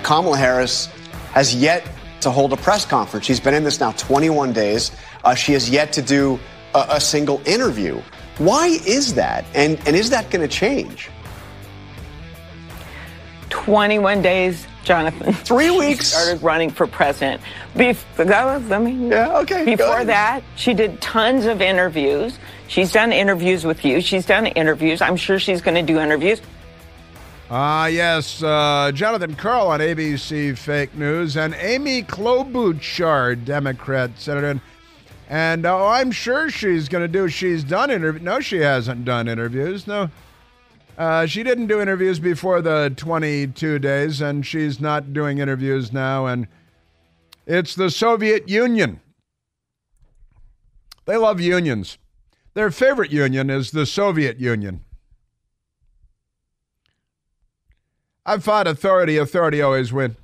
Kamala Harris has yet to hold a press conference. She's been in this now 21 days. She has yet to do a single interview. Why is that? And is that going to change? 21 days, Jonathan. 3 weeks. She started running for president. Before that, she did tons of interviews. She's done interviews with you. She's done interviews. I'm sure she's going to do interviews. Yes, Jonathan Karl on ABC Fake News, and Amy Klobuchar, Democrat senator. And I'm sure she's going to do, she's done interviews. No, she hasn't done interviews. No. She didn't do interviews before the 22 days, and she's not doing interviews now. And it's the Soviet Union. They love unions. Their favorite union is the Soviet Union. I've fought authority. Authority always wins.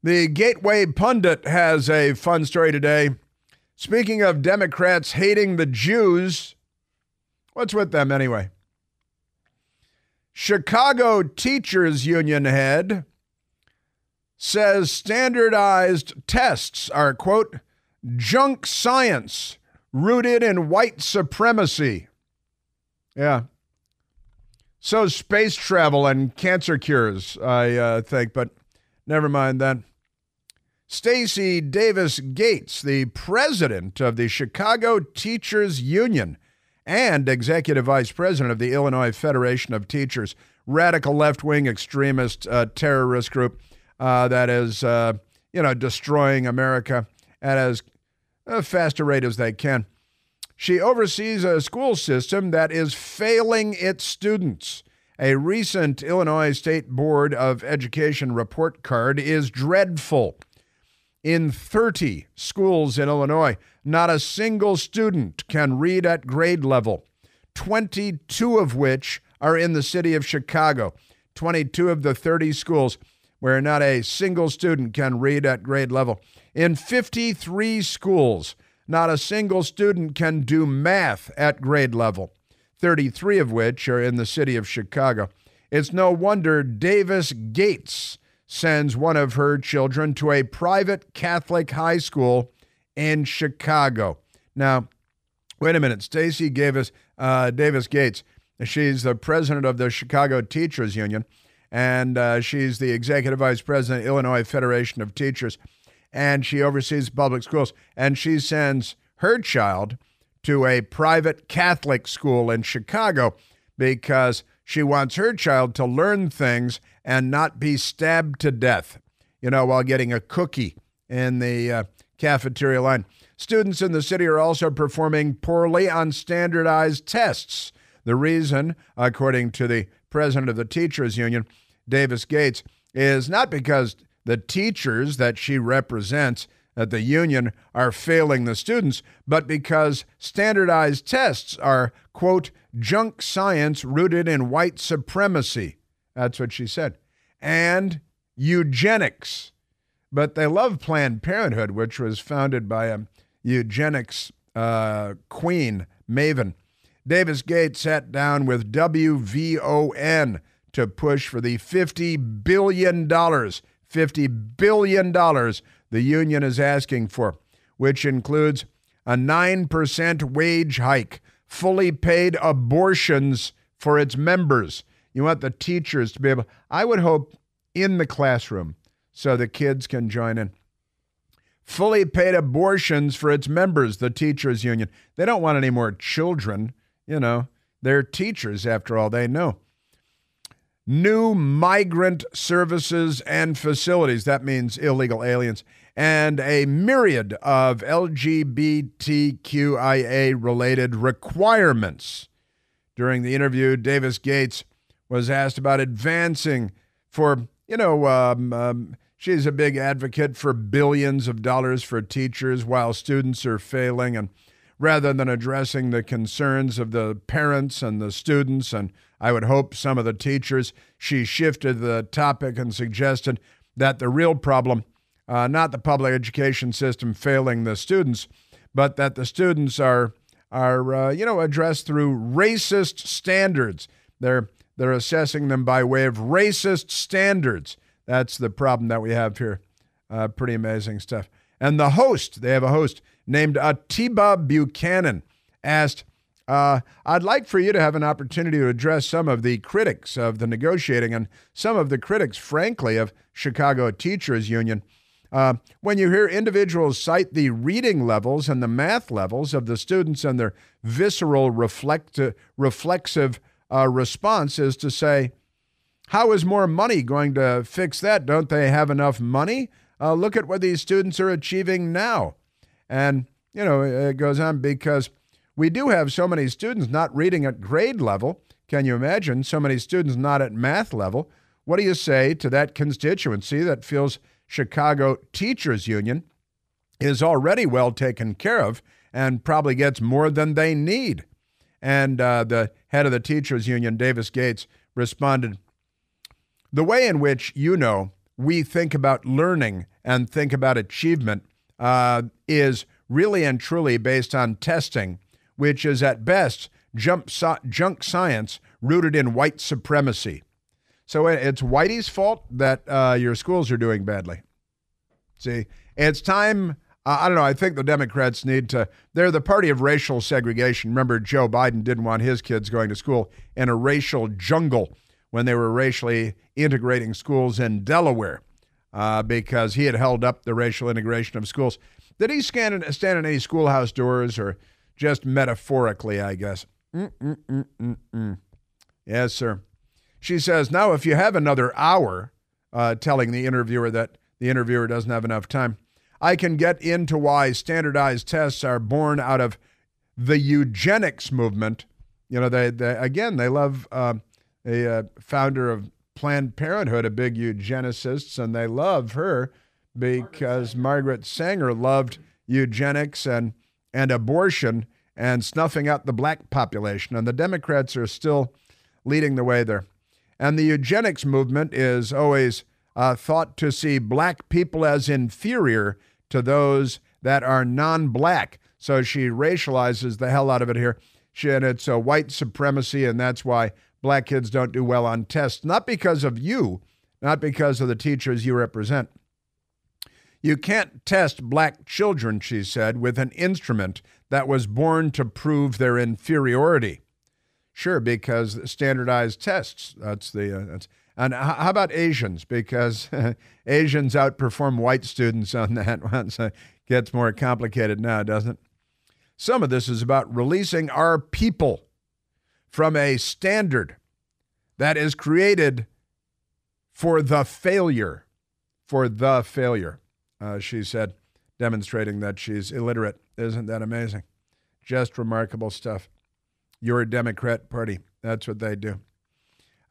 The Gateway Pundit has a fun story today. Speaking of Democrats hating the Jews, what's with them anyway? Chicago Teachers Union head says standardized tests are, quote, junk science rooted in white supremacy. Yeah. So space travel and cancer cures, I think, but never mind that. Stacey Davis Gates, the president of the Chicago Teachers Union and executive vice president of the Illinois Federation of Teachers, radical left-wing extremist terrorist group that is, destroying America at as fast a rate as they can. She oversees a school system that is failing its students. A recent Illinois State Board of Education report card is dreadful. In 30 schools in Illinois, not a single student can read at grade level, 22 of which are in the city of Chicago. 22 of the 30 schools where not a single student can read at grade level. In 53 schools, not a single student can do math at grade level, 33 of which are in the city of Chicago. It's no wonder Davis Gates sends one of her children to a private Catholic high school in Chicago. Now, wait a minute. Stacey Davis Gates, she's the president of the Chicago Teachers Union, and she's the executive vice president of the Illinois Federation of Teachers, and she oversees public schools, and she sends her child to a private Catholic school in Chicago because she wants her child to learn things and not be stabbed to death, while getting a cookie in the cafeteria line. Students in the city are also performing poorly on standardized tests. The reason, according to the president of the Teachers Union, Davis Gates, is not because the teachers that she represents at the union are failing the students, but because standardized tests are, quote, junk science rooted in white supremacy. That's what she said. And eugenics. But they love Planned Parenthood, which was founded by a eugenics queen, maven. Davis Gates sat down with WVON to push for the $50 billion the union is asking for, which includes a 9% wage hike, fully paid abortions for its members. You want the teachers to be able, I would hope, in the classroom so the kids can join in. Fully paid abortions for its members, the teachers union. They don't want any more children. They're teachers, after all, they know. New migrant services and facilities, that means illegal aliens, and a myriad of LGBTQIA-related requirements. During the interview, Davis Gates was asked about advancing for, she's a big advocate for billions of dollars for teachers while students are failing, and rather than addressing the concerns of the parents and the students, and I would hope some of the teachers, she shifted the topic and suggested that the real problem, not the public education system failing the students, but that the students are addressed through racist standards. They're They're assessing them by way of racist standards. That's the problem that we have here. Pretty amazing stuff. And the host, they have a host named Atiba Buchanan, asked, I'd like for you to have an opportunity to address some of the critics of the negotiating and some of the critics, frankly, of Chicago Teachers Union. When you hear individuals cite the reading levels and the math levels of the students and their visceral reflexive response is to say, how is more money going to fix that? Don't they have enough money? Look at what these students are achieving now. And, it goes on because we do have so many students not reading at grade level. Can you imagine so many students not at math level? What do you say to that constituency that feels Chicago Teachers Union is already well taken care of and probably gets more than they need? And the head of the Teachers Union, Davis Gates, responded, the way in which, we think about learning and think about achievement is really and truly based on testing, which is at best junk science rooted in white supremacy. So it's Whitey's fault that your schools are doing badly. See, it's time, I don't know, I think the Democrats they're the party of racial segregation. Remember, Joe Biden didn't want his kids going to school in a racial jungle when they were racially integrating schools in Delaware because he had held up the racial integration of schools. Did he stand in any schoolhouse doors or just metaphorically, I guess? Yes, sir. She says, now if you have another hour, telling the interviewer that the interviewer doesn't have enough time, I can get into why standardized tests are born out of the eugenics movement. They love a founder of Planned Parenthood, a big eugenicist, and they love her because Margaret Sanger loved eugenics and abortion and snuffing out the black population. And the Democrats are still leading the way there. And the eugenics movement is always thought to see black people as inferior to those that are non-black. So she racializes the hell out of it here. And it's a white supremacy, and that's why black kids don't do well on tests. Not because of you, not because of the teachers you represent. You can't test black children, she said, with an instrument that was born to prove their inferiority. Sure, because standardized tests, and how about Asians? Because Asians outperform white students on that one, so it gets more complicated now, doesn't it? Some of this is about releasing our people from a standard that is created for the failure, she said, demonstrating that she's illiterate. Isn't that amazing? Just remarkable stuff. Your Democrat Party, that's what they do.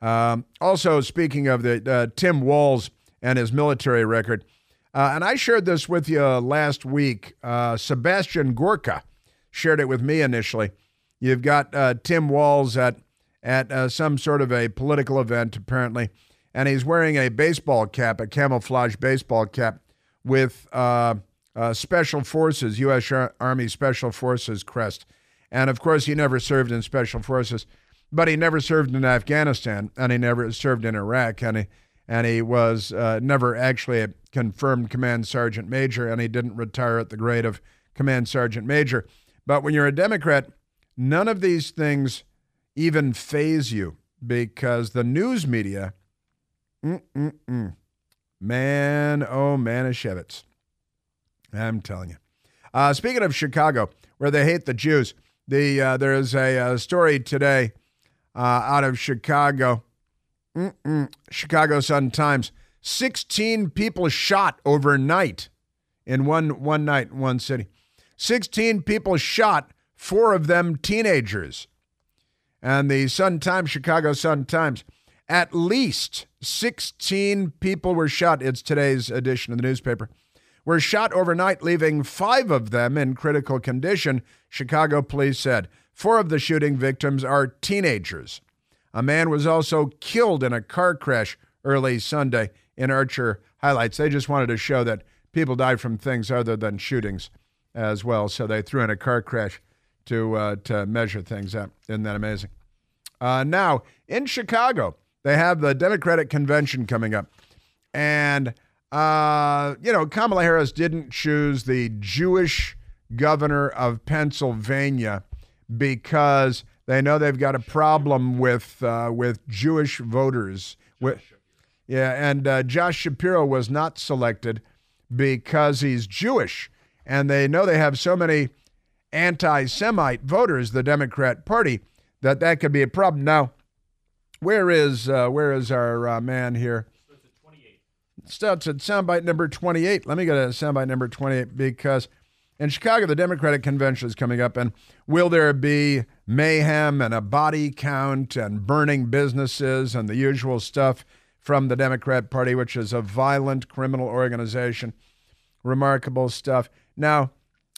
Also, speaking of the Tim Walz and his military record, and I shared this with you last week. Sebastian Gorka shared it with me initially. You've got Tim Walz at some sort of a political event, apparently, and he's wearing a baseball cap, a camouflage baseball cap with Special Forces, U.S. Army Special Forces crest. And, of course, he never served in Special Forces, but he never served in Afghanistan, and he never served in Iraq, and he was never actually a confirmed Command Sergeant Major, and he didn't retire at the grade of Command Sergeant Major. But when you're a Democrat, none of these things even faze you because the news media, man, oh, Manischewitz. I'm telling you. Speaking of Chicago, where they hate the Jews, there is a story today out of Chicago, Chicago Sun-Times. 16 people shot overnight in one night in one city. 16 people shot, 4 of them teenagers. And the Sun-Times, Chicago Sun-Times, at least 16 people were shot. It's today's edition of the newspaper. Were shot overnight, leaving 5 of them in critical condition, Chicago police said. 4 of the shooting victims are teenagers. A man was also killed in a car crash early Sunday in Archer highlights. They just wanted to show that people die from things other than shootings as well, so they threw in a car crash to measure things out. Isn't that amazing? Now, in Chicago, they have the Democratic convention coming up. And, Kamala Harris didn't choose the Jewish governor of Pennsylvania because they know they've got a problem with Jewish voters. And Josh Shapiro was not selected because he's Jewish. And they know they have so many anti-Semite voters, the Democrat Party, that could be a problem. Now, where is our man here? Starts at soundbite number 28. Let me go to soundbite number 28 because in Chicago, the Democratic convention is coming up, and will there be mayhem and a body count and burning businesses and the usual stuff from the Democrat Party, which is a violent criminal organization? Remarkable stuff. Now,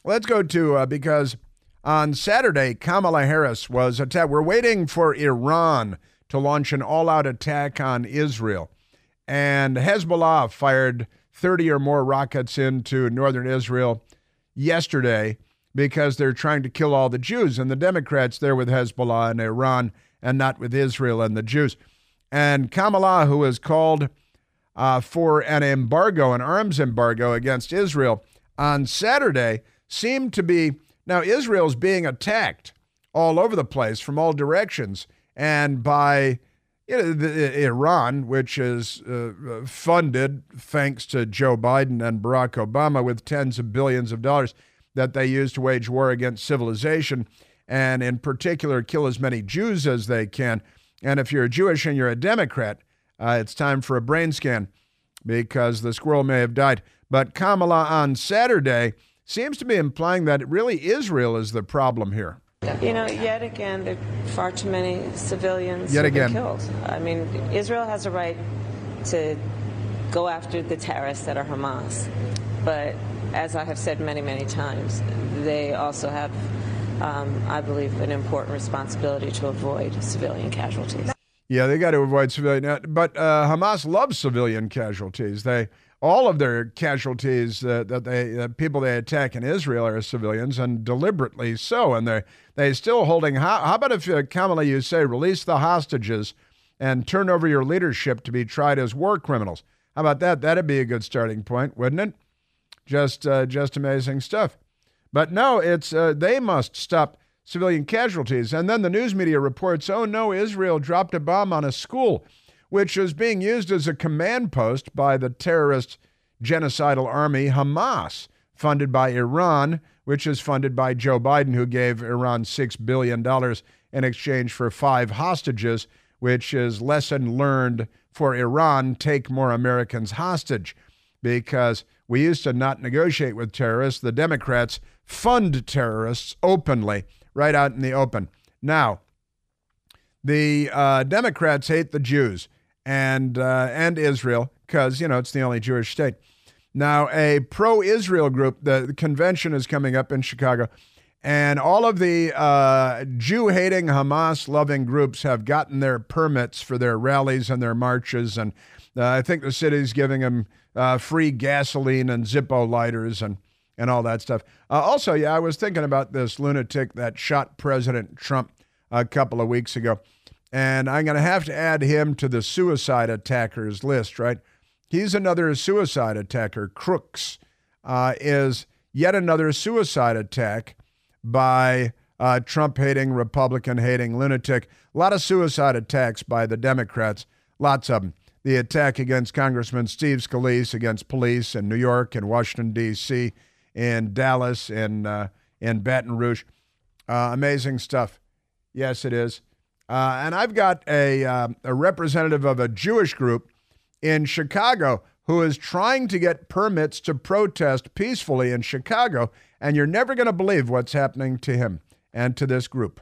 let's go to, because on Saturday, Kamala Harris was attacked. We're waiting for Iran to launch an all-out attack on Israel. And Hezbollah fired 30 or more rockets into northern Israel yesterday because they're trying to kill all the Jews. And the Democrats, they're with Hezbollah and Iran and not with Israel and the Jews. And Kamala, who has called for an embargo, an arms embargo against Israel on Saturday, seemed to be, now Israel's being attacked all over the place from all directions and by Iran, which is funded, thanks to Joe Biden and Barack Obama, with tens of billions of dollars that they use to wage war against civilization and in particular kill as many Jews as they can. And if you're Jewish and you're a Democrat, it's time for a brain scan because the squirrel may have died. But Kamala on Saturday seems to be implying that really Israel is the problem here. Yet again, there are far too many civilians who've been killed. I mean, Israel has a right to go after the terrorists that are Hamas. But as I have said many, many times, they also have, I believe, an important responsibility to avoid civilian casualties. Yeah, they got to avoid civilian. But Hamas loves civilian casualties. All of their casualties people they attack in Israel are civilians, and deliberately so. And they're still holding. How about if Kamala, you say, release the hostages and turn over your leadership to be tried as war criminals? How about that? That'd be a good starting point, wouldn't it? Just amazing stuff. But no, it's they must stop civilian casualties. And then the news media reports, oh no, Israel dropped a bomb on a school, which is being used as a command post by the terrorist genocidal army Hamas, funded by Iran, which is funded by Joe Biden, who gave Iran $6 billion in exchange for 5 hostages, which is lesson learned for Iran: take more Americans hostage, because we used to not negotiate with terrorists. The Democrats fund terrorists openly, right out in the open. Now, the Democrats hate the Jews and Israel because, it's the only Jewish state. Now, a pro-Israel group, the convention is coming up in Chicago, and all of the Jew-hating, Hamas-loving groups have gotten their permits for their rallies and their marches, and I think the city's giving them free gasoline and Zippo lighters and all that stuff. Also, I was thinking about this lunatic that shot President Trump a couple of weeks ago, and I'm going to have to add him to the suicide attackers list, right? He's another suicide attacker. Crooks is yet another suicide attack by Trump-hating, Republican-hating lunatic. A lot of suicide attacks by the Democrats, lots of them. The attack against Congressman Steve Scalise, against police in New York and Washington, D.C., in Dallas, in Baton Rouge. Amazing stuff. Yes, it is. And I've got a representative of a Jewish group in Chicago who is trying to get permits to protest peacefully in Chicago, and you're never going to believe what's happening to him and to this group.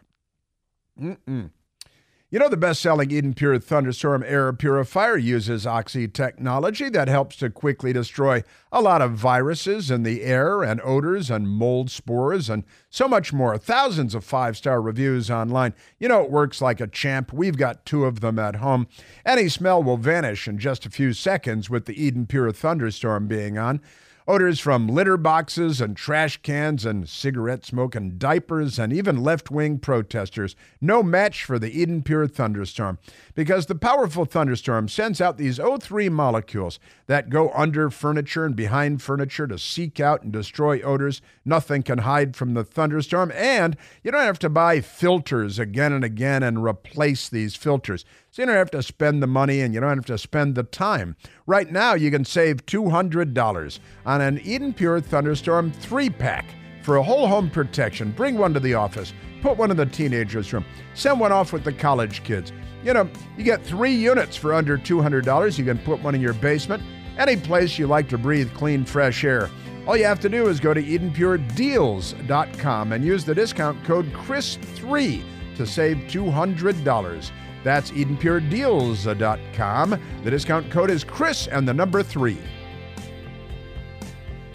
The best-selling Eden Pure Thunderstorm air purifier uses Oxy technology that helps to quickly destroy a lot of viruses in the air and odors and mold spores and so much more. Thousands of 5-star reviews online. It works like a champ. We've got 2 of them at home. Any smell will vanish in just a few seconds with the Eden Pure Thunderstorm being on. Odors from litter boxes and trash cans and cigarette smoke and diapers and even left-wing protesters. No match for the Eden Pure thunderstorm, because the powerful thunderstorm sends out these O3 molecules that go under furniture and behind furniture to seek out and destroy odors. Nothing can hide from the thunderstorm, and you don't have to buy filters again and again and replace these filters. So you don't have to spend the money and you don't have to spend the time. Right now, you can save $200 on an Eden Pure Thunderstorm 3-pack for a whole home protection. Bring one to the office. Put one in the teenager's room. Send one off with the college kids. You know, you get 3 units for under $200. You can put one in your basement, any place you like to breathe clean, fresh air. All you have to do is go to EdenPureDeals.com and use the discount code CHRIS3 to save $200. That's EdenPureDeals.com. The discount code is Chris and the number 3.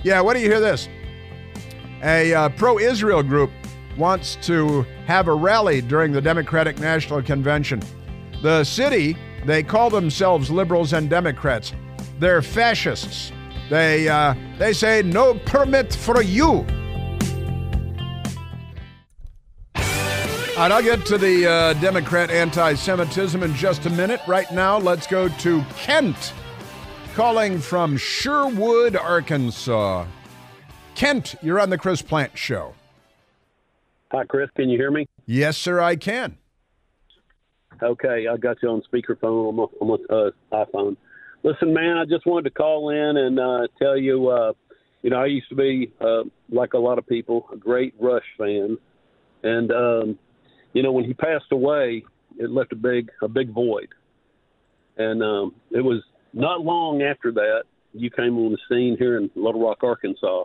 Yeah, what do you hear this? A pro-Israel group wants to have a rally during the Democratic National Convention. The city, they call themselves liberals and Democrats. They're fascists. They say no permit for you. All right, I'll get to the Democrat anti-Semitism in just a minute. Right now, let's go to Kent, calling from Sherwood, Arkansas. Kent, you're on the Chris Plant Show. Hi, Chris. Can you hear me? Yes, sir, I can. Okay, I got you on speakerphone on my iPhone. Listen, man, I just wanted to call in and tell you, I used to be, like a lot of people, a great Rush fan. And, when he passed away, it left a big void. And it was not long after that, you came on the scene here in Little Rock, Arkansas.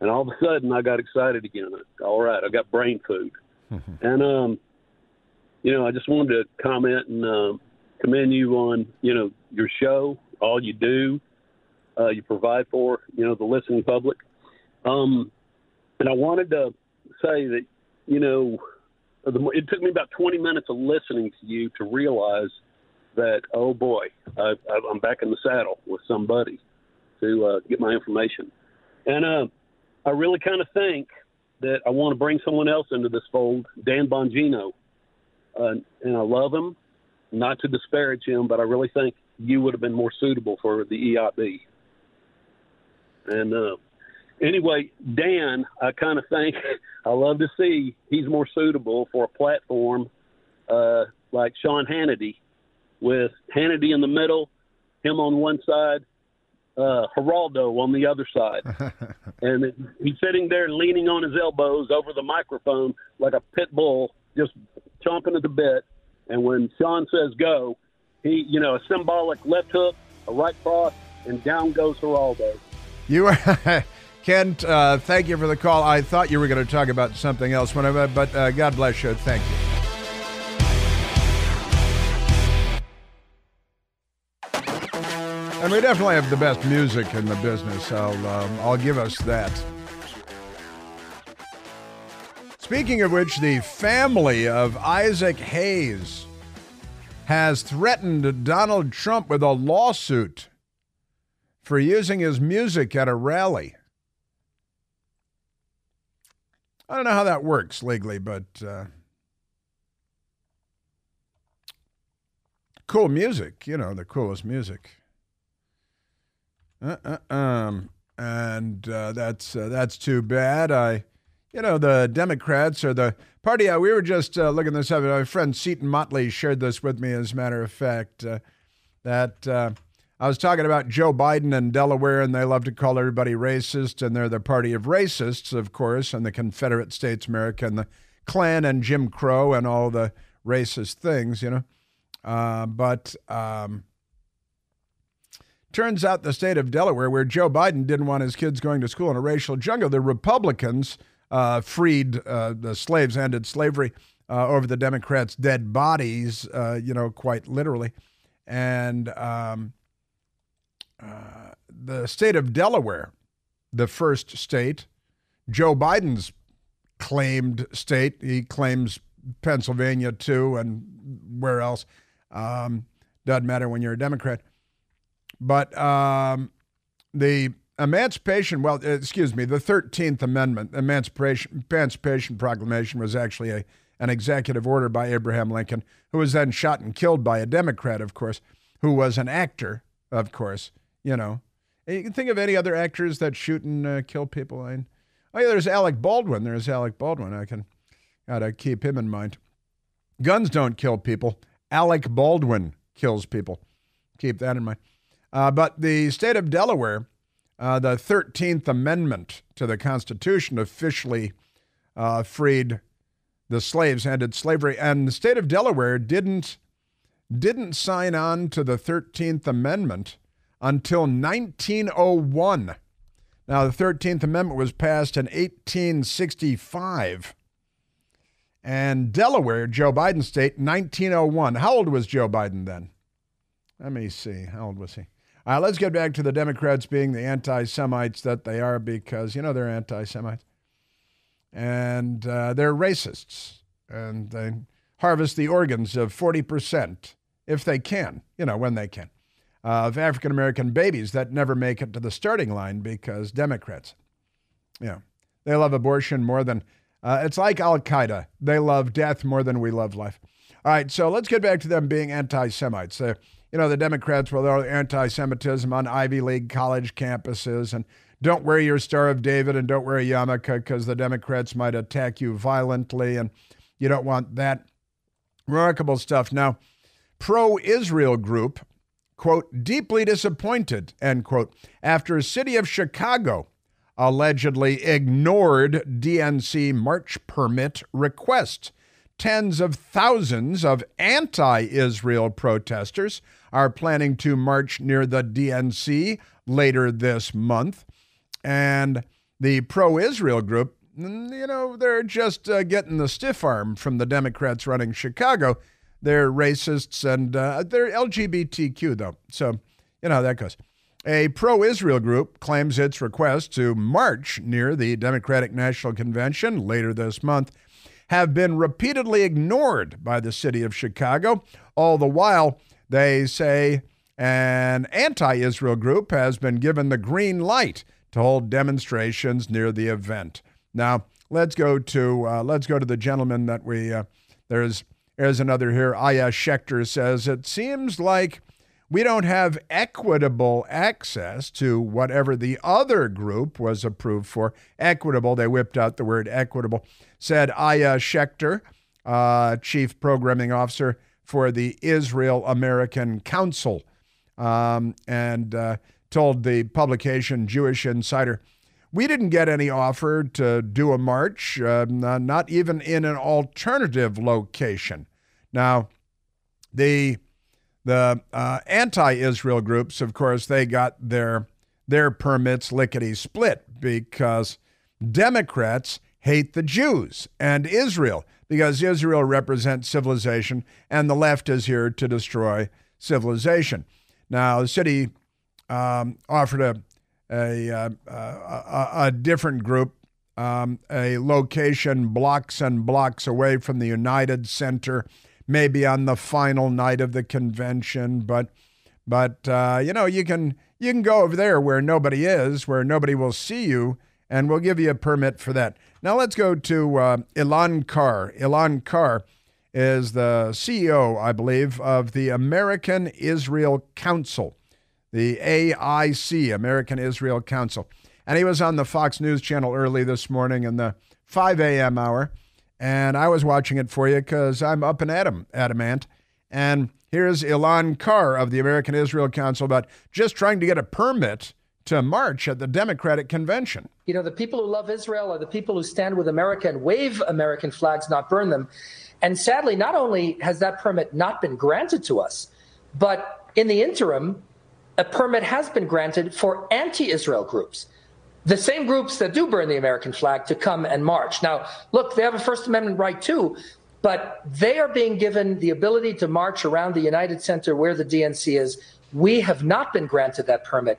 And all of a sudden, I got excited again. All right, I got brain food. And, I just wanted to comment and commend you on, your show, all you do, you provide for, the listening public. And I wanted to say that, it took me about 20 minutes of listening to you to realize that, oh, boy, I'm back in the saddle with somebody to get my information. And I really kind of think that I want to bring someone else into this fold, Dan Bongino. And I love him, not to disparage him, but I really think you would have been more suitable for the EIB. And anyway, Dan, I kind of think I love to see he's more suitable for a platform like Sean Hannity, with Hannity in the middle, him on one side, Geraldo on the other side. And he's sitting there leaning on his elbows over the microphone like a pit bull, just chomping at the bit. And when Sean says go, he, a symbolic left hook, a right cross, and down goes Geraldo. You are, Kent, thank you for the call. I thought you were going to talk about something else, but God bless you. Thank you. And we definitely have the best music in the business. I'll give us that. Speaking of which, the family of Isaac Hayes has threatened Donald Trump with a lawsuit for using his music at a rally. I don't know how that works legally, but cool music, the coolest music. And that's too bad. The Democrats are the party. We were just looking this up. My friend Seton Motley shared this with me, as a matter of fact, that I was talking about Joe Biden and Delaware, and they love to call everybody racist, and they're the party of racists, of course, and the Confederate States of America, and the Klan and Jim Crow and all the racist things, But turns out the state of Delaware, where Joe Biden didn't want his kids going to school in a racial jungle, the Republicans freed the slaves, ended slavery over the Democrats' dead bodies, quite literally. And the state of Delaware, the first state, Joe Biden's claimed state, he claims Pennsylvania too, and where else, doesn't matter when you're a Democrat. But the emancipation, well, excuse me, the 13th Amendment, Emancipation Proclamation was actually an executive order by Abraham Lincoln, who was then shot and killed by a Democrat, of course, who was an actor, of course, you know. You can think of any other actors that shoot and kill people. Oh, yeah, there's Alec Baldwin. Gotta keep him in mind. Guns don't kill people. Alec Baldwin kills people. Keep that in mind. But the state of Delaware, the 13th Amendment to the Constitution officially freed the slaves, ended slavery, and the state of Delaware didn't sign on to the 13th Amendment until 1901. Now, the 13th Amendment was passed in 1865. And Delaware, Joe Biden's state, 1901. How old was Joe Biden then? Let me see. How old was he? Let's get back to the Democrats being the anti-Semites that they are, because, you know, they're anti-Semites. And they're racists. And they harvest the organs of 40%, if they can, you know, when they can, of African-American babies that never make it to the starting line because Democrats, they love abortion more than, it's like Al-Qaeda. They love death more than we love life. All right, so let's get back to them being anti-Semites. The Democrats, well, they're anti-Semitism on Ivy League college campuses, and don't wear your Star of David and don't wear a yarmulke because the Democrats might attack you violently, and you don't want that. Remarkable stuff. Now, pro-Israel group, quote, deeply disappointed, end quote, after city of Chicago allegedly ignored DNC march permit request. Tens of thousands of anti-Israel protesters are planning to march near the DNC later this month. And the pro-Israel group, they're just getting the stiff arm from the Democrats running Chicago. They're racists and they're LGBTQ, though. So, you know how that goes. A pro-Israel group claims its request to march near the Democratic National Convention later this month have been repeatedly ignored by the city of Chicago. All the while, they say an anti-Israel group has been given the green light to hold demonstrations near the event. Now, let's go to the gentleman that there's another here. Aya Schechter says, it seems like we don't have equitable access to whatever the other group was approved for. Equitable, they whipped out the word equitable, said Aya Schechter, Chief Programming Officer for the Israel American Council, and told the publication Jewish Insider, we didn't get any offer to do a march, not even in an alternative location. Now, the anti-Israel groups, of course, they got their permits lickety-split because Democrats hate the Jews and Israel because Israel represents civilization and the left is here to destroy civilization. Now, the city offered a different group a location blocks and blocks away from the United Center, maybe on the final night of the convention, but you can go over there where nobody is, where nobody will see you, and we'll give you a permit for that. Now let's go to Ilan Carr. Ilan Carr is the CEO, I believe, of the American Israel Council, the AIC, American Israel Council. And he was on the Fox News channel early this morning in the 5 a.m. hour. And I was watching it for you because I'm up and adamant. And here's Ilan Carr of the American Israel Council about just trying to get a permit to march at the Democratic Convention. You know, the people who love Israel are the people who stand with America and wave American flags, not burn them. And sadly, not only has that permit not been granted to us, but in the interim, a permit has been granted for anti-Israel groups, the same groups that do burn the American flag, to come and march. Now, look, they have a First Amendment right too, but they are being given the ability to march around the United Center where the DNC is. We have not been granted that permit.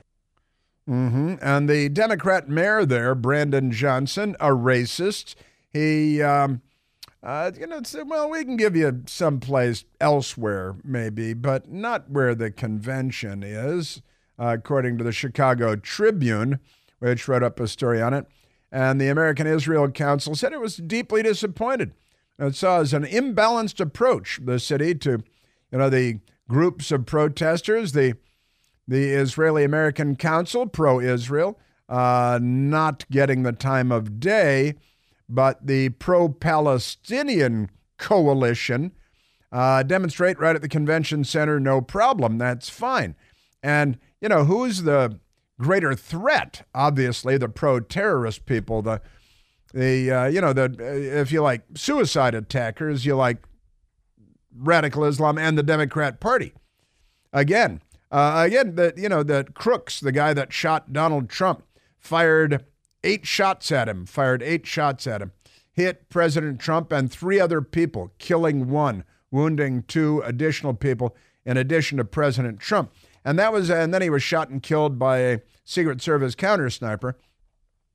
Mm-hmm. And the Democrat mayor there, Brandon Johnson, a racist, he, said, well, we can give you someplace elsewhere maybe, but not where the convention is. according to the Chicago Tribune, which wrote up a story on it. And the American Israel Council said it was deeply disappointed. It saw as an imbalanced approach, the city, to the groups of protesters, the Israeli American Council, pro-Israel, not getting the time of day, but the pro-Palestinian coalition demonstrate right at the convention center, no problem, that's fine. And, who's the greater threat? Obviously, the pro-terrorist people, if you like suicide attackers, you like radical Islam and the Democrat Party. Again, the crooks, the guy that shot Donald Trump, fired 8 shots at him, hit President Trump and 3 other people, killing 1, wounding 2 additional people in addition to President Trump. And then he was shot and killed by a Secret Service counter sniper.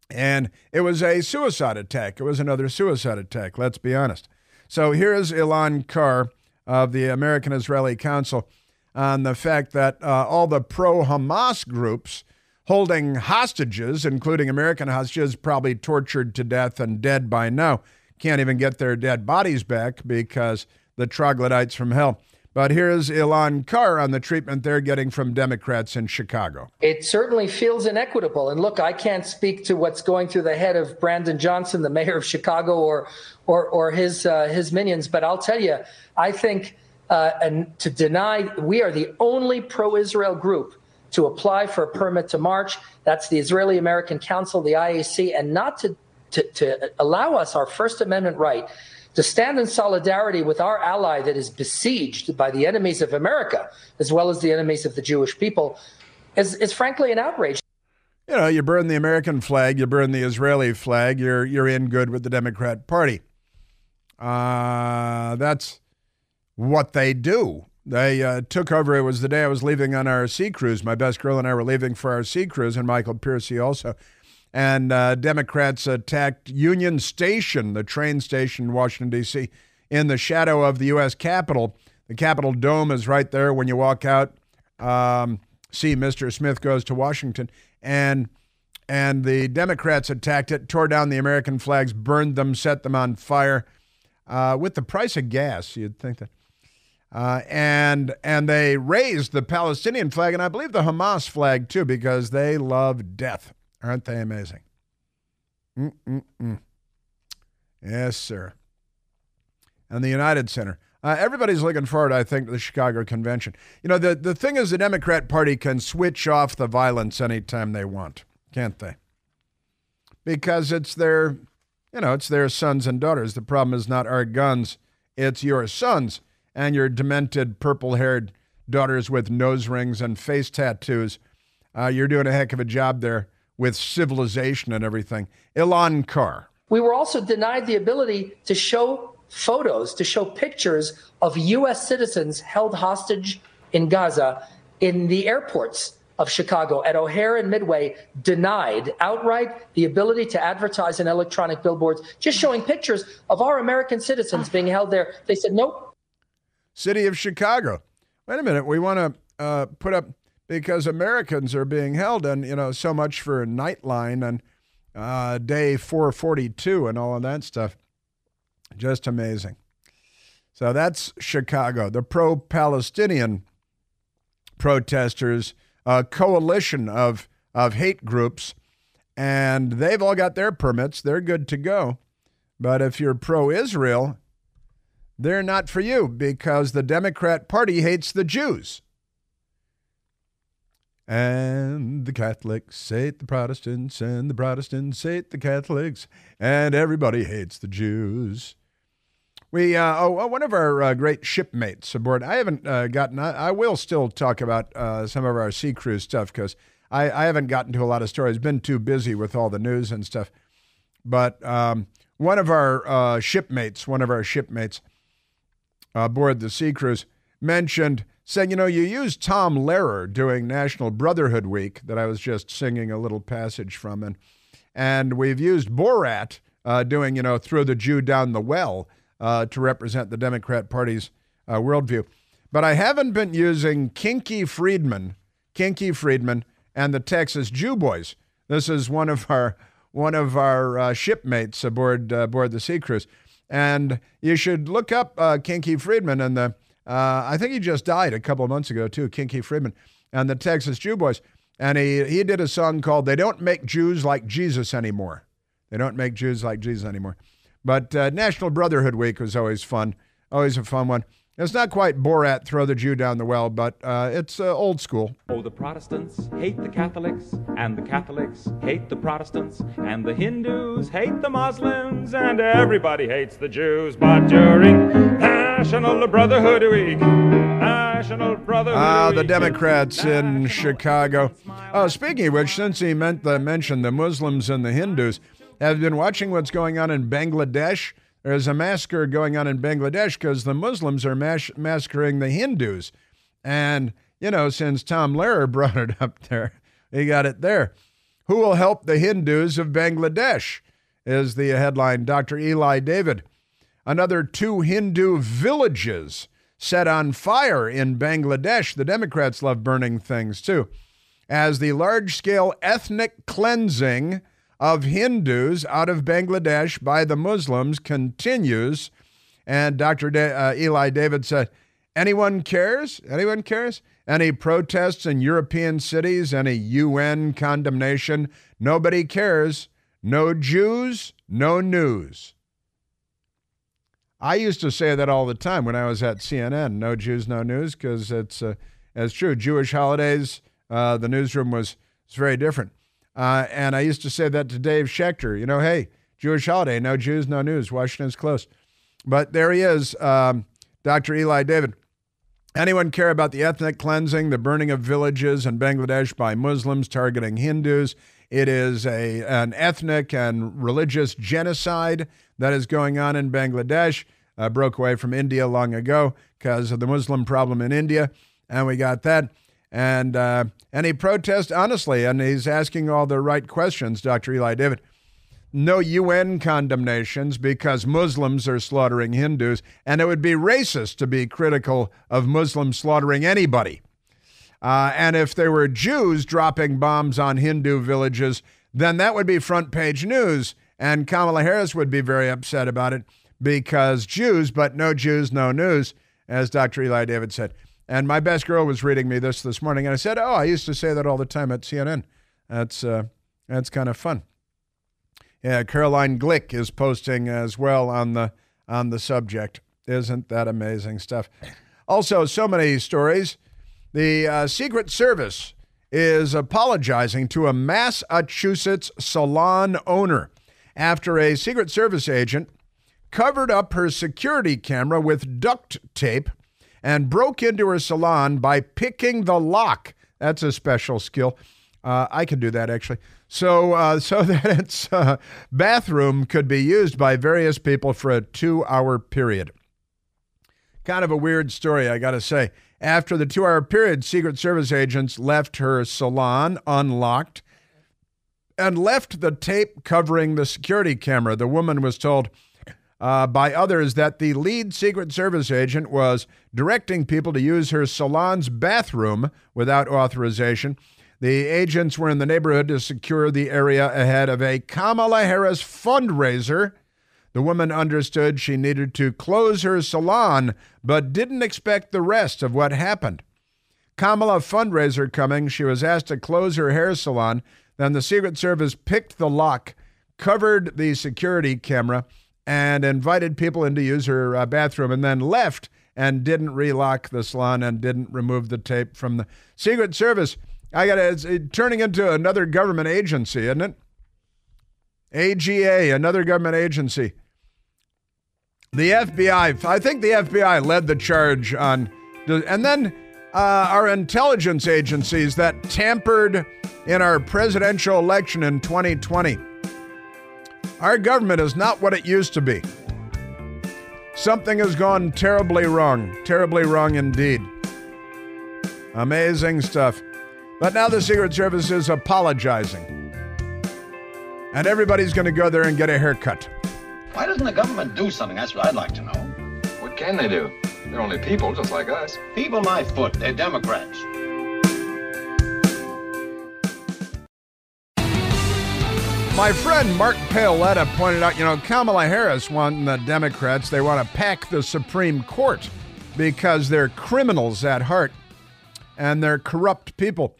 And it was a suicide attack. It was another suicide attack, let's be honest. So here is Ilan Carr of the American Israeli Council on the fact that all the pro-Hamas groups holding hostages, including American hostages, probably tortured to death and dead by now, can't even get their dead bodies back because the troglodytes from hell. But here's Ilan Carr on the treatment they're getting from Democrats in Chicago. It certainly feels inequitable. And look, I can't speak to what's going through the head of Brandon Johnson, the mayor of Chicago, or his minions. But I'll tell you, I think and to deny we are the only pro-Israel group to apply for a permit to march. That's the Israeli American Council, the IAC, and not to allow us our First Amendment right to stand in solidarity with our ally that is besieged by the enemies of America, as well as the enemies of the Jewish people, is frankly an outrage. You burn the American flag, you burn the Israeli flag, you're in good with the Democrat Party. That's what they do. They took over. It was the day I was leaving on our sea cruise. My best girl and I were leaving for our sea cruise, and Michael Piercy also. And Democrats attacked Union Station, the train station in Washington, D.C., in the shadow of the U.S. Capitol. The Capitol Dome is right there when you walk out. See Mr. Smith Goes to Washington. And the Democrats attacked it, tore down the American flags, burned them, set them on fire. With the price of gas, you'd think that. And they raised the Palestinian flag, and I believe the Hamas flag, too, because they love death. Aren't they amazing? Yes, sir. And the United Center. Everybody's looking forward, I think, to the Chicago Convention. The thing is the Democrat Party can switch off the violence anytime they want, can't they? Because it's their sons and daughters. The problem is not our guns. It's your sons and your demented purple-haired daughters with nose rings and face tattoos. You're doing a heck of a job there with civilization and everything. Ilan Carr. We were also denied the ability to show photos, to show pictures of U.S. citizens held hostage in Gaza in the airports of Chicago at O'Hare and Midway, denied outright the ability to advertise in electronic billboards, just showing pictures of our American citizens being held there. They said, nope. City of Chicago. Wait a minute. We want to put up, because Americans are being held, and, so much for Nightline and Day 442 and all of that stuff. Just amazing. So that's Chicago. The pro-Palestinian protesters, a coalition of hate groups, and they've all got their permits. They're good to go. But if you're pro-Israel, they're not for you, because the Democrat Party hates the Jews. And the Catholics hate the Protestants, and the Protestants hate the Catholics, and everybody hates the Jews. One of our great shipmates aboard, I haven't I will still talk about some of our sea cruise stuff, because I haven't gotten to a lot of stories, been too busy with all the news and stuff. But one of our shipmates aboard the sea cruise mentioned, saying, you used Tom Lehrer doing National Brotherhood Week, that I was just singing a little passage from, and we've used Borat doing, Throw the Jew Down the Well to represent the Democrat Party's worldview. But I haven't been using Kinky Friedman Kinky Friedman, and the Texas Jew Boys. This is one of our shipmates aboard the Sea Cruise. And you should look up Kinky Friedman and I think he just died a couple of months ago too, Kinky Friedman and the Texas Jew Boys. And he did a song called "They Don't Make Jews Like Jesus Anymore." They don't make Jews like Jesus anymore. But National Brotherhood Week was always fun, always a fun one. It's not quite Borat, throw the Jew down the well, but it's old school. Oh, the Protestants hate the Catholics, and the Catholics hate the Protestants, and the Hindus hate the Muslims, and everybody hates the Jews. But during National Brotherhood Week, National Brotherhood Week, the Democrats in Chicago. Speaking of which, since he mentioned the Muslims and the Hindus, have been watching what's going on in Bangladesh. There's a massacre going on in Bangladesh because the Muslims are massacring the Hindus. And, since Tom Lehrer brought it up there, he got it there. Who will help the Hindus of Bangladesh is the headline. Dr. Eli David. Another 2 Hindu villages set on fire in Bangladesh. The Democrats love burning things, too. As the large-scale ethnic cleansing of Hindus out of Bangladesh by the Muslims continues. And Dr. Eli David said, anyone cares? Anyone cares? Any protests in European cities? Any UN condemnation? Nobody cares. No Jews, no news. I used to say that all the time when I was at CNN, no Jews, no news, because it's true. Jewish holidays, the newsroom was very different. And I used to say that to Dave Schechter, hey, Jewish holiday, no Jews, no news, Washington's close. But there he is, Dr. Eli David. Anyone care about the ethnic cleansing, the burning of villages in Bangladesh by Muslims targeting Hindus? It is an ethnic and religious genocide that is going on in Bangladesh. Broke away from India long ago because of the Muslim problem in India, and we got that. And he protests honestly, and he's asking all the right questions, Dr. Eli David. No UN condemnations because Muslims are slaughtering Hindus, and it would be racist to be critical of Muslims slaughtering anybody. And if there were Jews dropping bombs on Hindu villages, then that would be front page news, and Kamala Harris would be very upset about it because Jews, but no Jews, no news, as Dr. Eli David said. And my best girl was reading me this morning, and I said, I used to say that all the time at CNN. That's kind of fun. Yeah, Caroline Glick is posting as well on the subject. Isn't that amazing stuff? Also, so many stories. The Secret Service is apologizing to a Massachusetts salon owner after a Secret Service agent covered up her security camera with duct tape and broke into her salon by picking the lock. That's a special skill. I could do that, actually. So that its bathroom could be used by various people for a 2-hour period. Kind of a weird story, I got to say. After the 2-hour period, Secret Service agents left her salon unlocked and left the tape covering the security camera. The woman was told by others that the lead Secret Service agent was directing people to use her salon's bathroom without authorization. The agents were in the neighborhood to secure the area ahead of a Kamala Harris fundraiser. The woman understood she needed to close her salon, but didn't expect the rest of what happened. Kamala fundraiser coming, she was asked to close her hair salon. Then the Secret Service picked the lock, covered the security camera, and invited people in to use her bathroom, and then left and didn't relock the salon and didn't remove the tape from the Secret Service. It's turning into another government agency, isn't it? AGA, another government agency. The FBI, I think the FBI led the charge on, and then our intelligence agencies that tampered in our presidential election in 2020. Our government is not what it used to be. Something has gone terribly wrong indeed. Amazing stuff. But now the Secret Service is apologizing. And everybody's going to go there and get a haircut. Why doesn't the government do something? That's what I'd like to know. What can they do? They're only people just like us. People my foot. They're Democrats. My friend Mark Paoletta pointed out, Kamala Harris won the Democrats. They want to pack the Supreme Court because they're criminals at heart and they're corrupt people.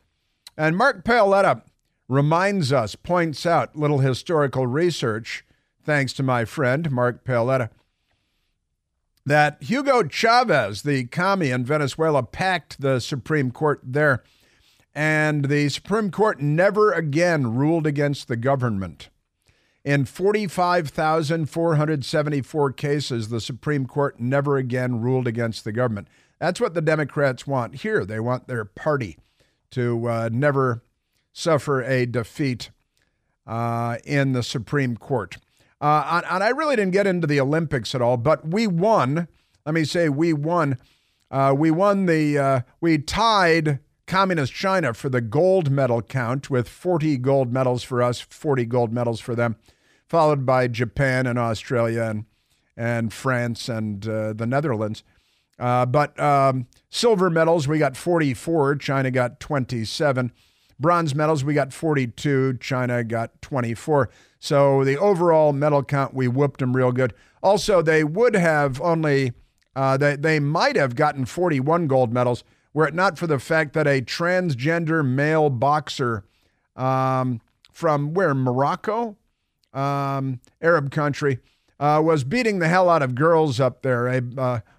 And Mark Paoletta reminds us, points out little historical research, thanks to my friend Mark Paoletta, that Hugo Chavez, the commie in Venezuela, packed the Supreme Court there. And the Supreme Court never again ruled against the government. In 45,474 cases, the Supreme Court never again ruled against the government. That's what the Democrats want here. They want their party to never suffer a defeat in the Supreme Court. And I really didn't get into the Olympics at all, but we won. Let me say we won. We tied Communist China for the gold medal count with 40 gold medals for us, 40 gold medals for them, followed by Japan and Australia and France and the Netherlands. But silver medals, we got 44. China got 27. Bronze medals, we got 42. China got 24. So the overall medal count, we whooped them real good. Also, they would have only, they might have gotten 41 gold medals were it not for the fact that a transgender male boxer from where, Morocco, Arab country, was beating the hell out of girls up there,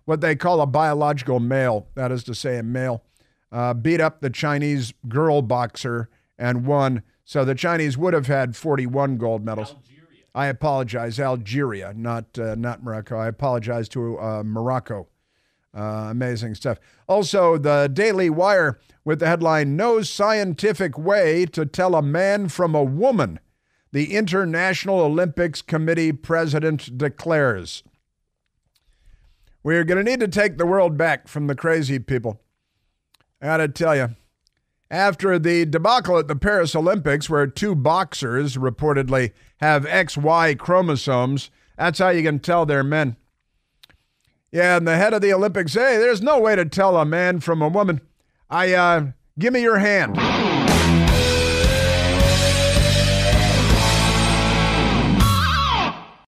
what they call a biological male, that is to say a male, beat up the Chinese girl boxer and won. So the Chinese would have had 41 gold medals. Algeria. I apologize, Algeria, not Morocco. I apologize to Morocco. Amazing stuff. Also, the Daily Wire with the headline, "No Scientific Way to Tell a Man from a Woman," the International Olympics Committee president declares. We're going to need to take the world back from the crazy people. I got to tell you, after the debacle at the Paris Olympics, where two boxers reportedly have XY chromosomes, that's how you can tell they're men. Yeah, and the head of the Olympics, hey, there's no way to tell a man from a woman. Give me your hand.